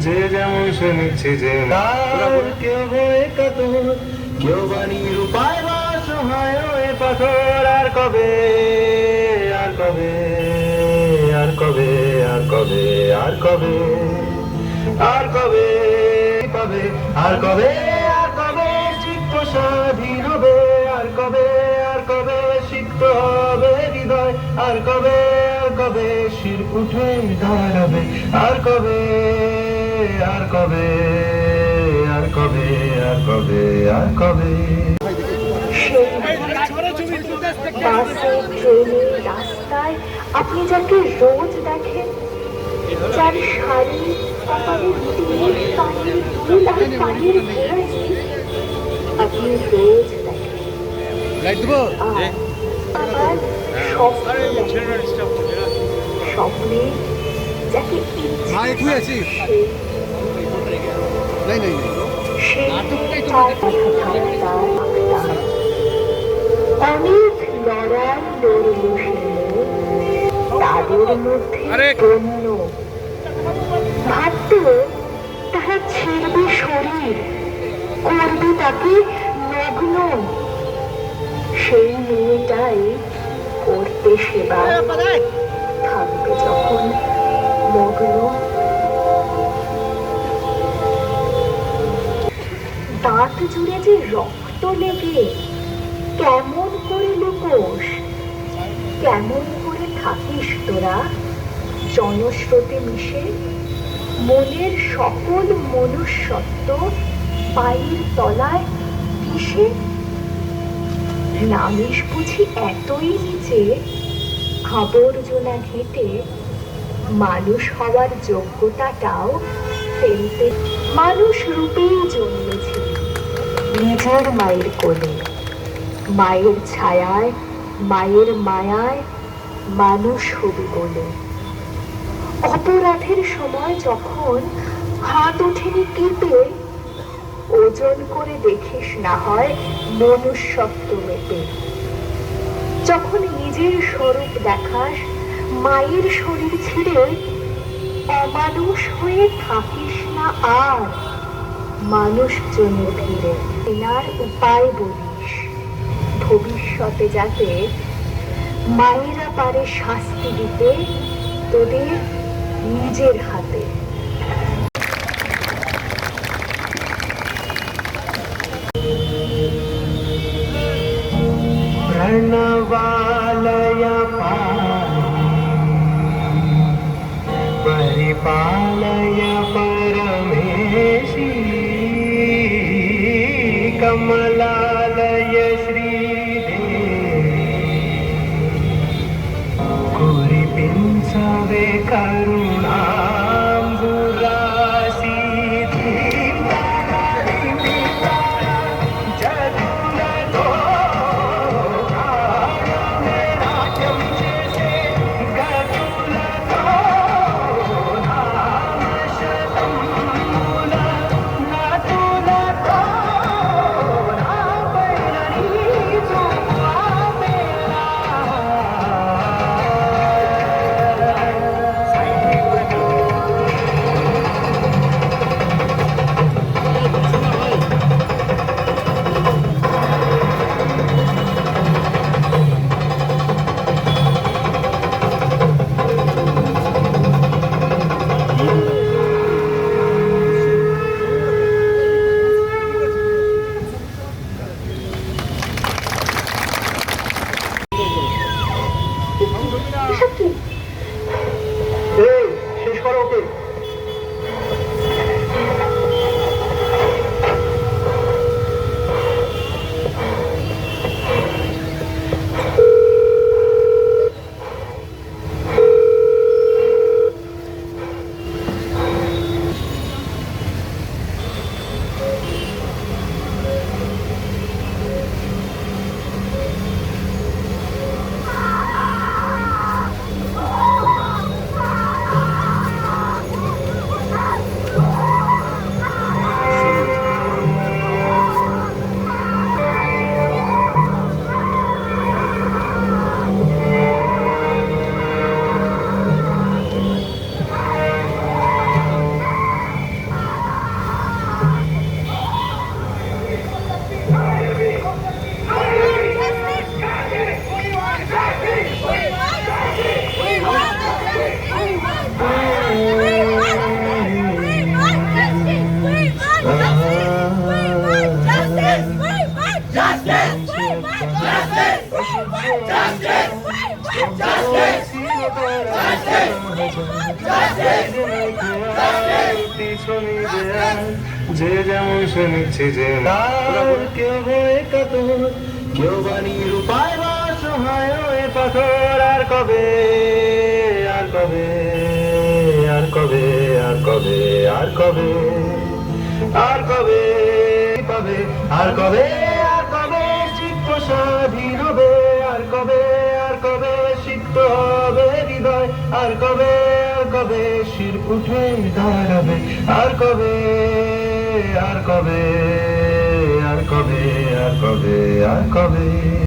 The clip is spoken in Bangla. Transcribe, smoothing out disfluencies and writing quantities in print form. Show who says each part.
Speaker 1: যে যেমন শুনেছি যে কেউ হয়ে কাতর, কেউ বাণীর উপায় বা সহায় হয়ে পাথর। আর কবে, আর কবে, আর কবে, আর কবে, আর কবে, আর কবে, কবে, আর কবে, আর কবে চিত্ত স্বাধীন হবে? আর কবে, আর কবে সিক্ত হবে হৃদয়? আর কবে, আর কবে শির উঠে দাঁড়াবে? আর কবে, আর কবে, আর কবে, আর কবে, আর কবে?
Speaker 2: বাসে, ট্রেনে, রাস্তায় আপনি যাকে রোজ দেখেন, যার শাড়ি, কপালের তিল, কানের দুল আর পায়ের ঘোড়ায় আপনি রোজ দেখেন। আবার স্বপ্নে যাকে অনেক লড়াই লড়ল সে, তাদের মধ্যে বন্য ভাবত তারা ছিঁড়বে শরীর, করবে তাকে নগ্ন। সেই মেয়েটাই করতে সেবা, থাকবে যখন মগ্ন। দাঁত জুড়ে যে রক্ত লেগে কেমন করে লুকোস, কেমন করে থাকিস তোরা জনস্রোতে মিশে? মনের সকল মনুষ্যত্ব পায়ের তলায় কিসে? নামিস বুঝি এতই নিচে, আবর্জনা ঘেটে মানুষ হওয়ার যোগ্যতাটাও ফেলতে? মানুষ রূপেই জন্মেছি নিজের মায়ের কোলে, মায়ের ছায়ায়, মায়ের মায়ায় মানুষ হবি বলে। অপরাধের সময় যখন হাত ওঠেনি কেঁপে, ওজন করে দেখিস না হয় মনুষ্যত্ব মেপে। যখন নিজের স্বরূপ দেখাস মায়ের শরীর ছিঁড়ে, অমানুষ হয়ে থাকিস না আর মানুষ জন্য ফিরে। এনার উপায় বলিস ভবিষ্যতে যাতে মায়েরা পারে শাস্তি দিতে তোদের নিজের হাতে।
Speaker 1: प्रणवालय परिपालय परमेशी, कमलालय श्रीदेवी, कुरिपिंसवे करुणाम्बुरासी। যে যেমন শুনেছি যে তার কেউ হয়ে কাতর, কেউ বাণী রূপায় বা সহায় হয়ে পাথর। আর কবে, আর কবে, আর কবে, আর কবে, আর কবে, আর কবে পাবে, আর কবে, আর কবে চিত্ত স্বাধীন হবে, আর কবে, আর কবে সিক্ত হবে হৃদয়, আর কবে, আর কবে শির উঠে দাঁড়াবে, আর কবে, আর কবে, আর কবে, আর কবে, আর কবে।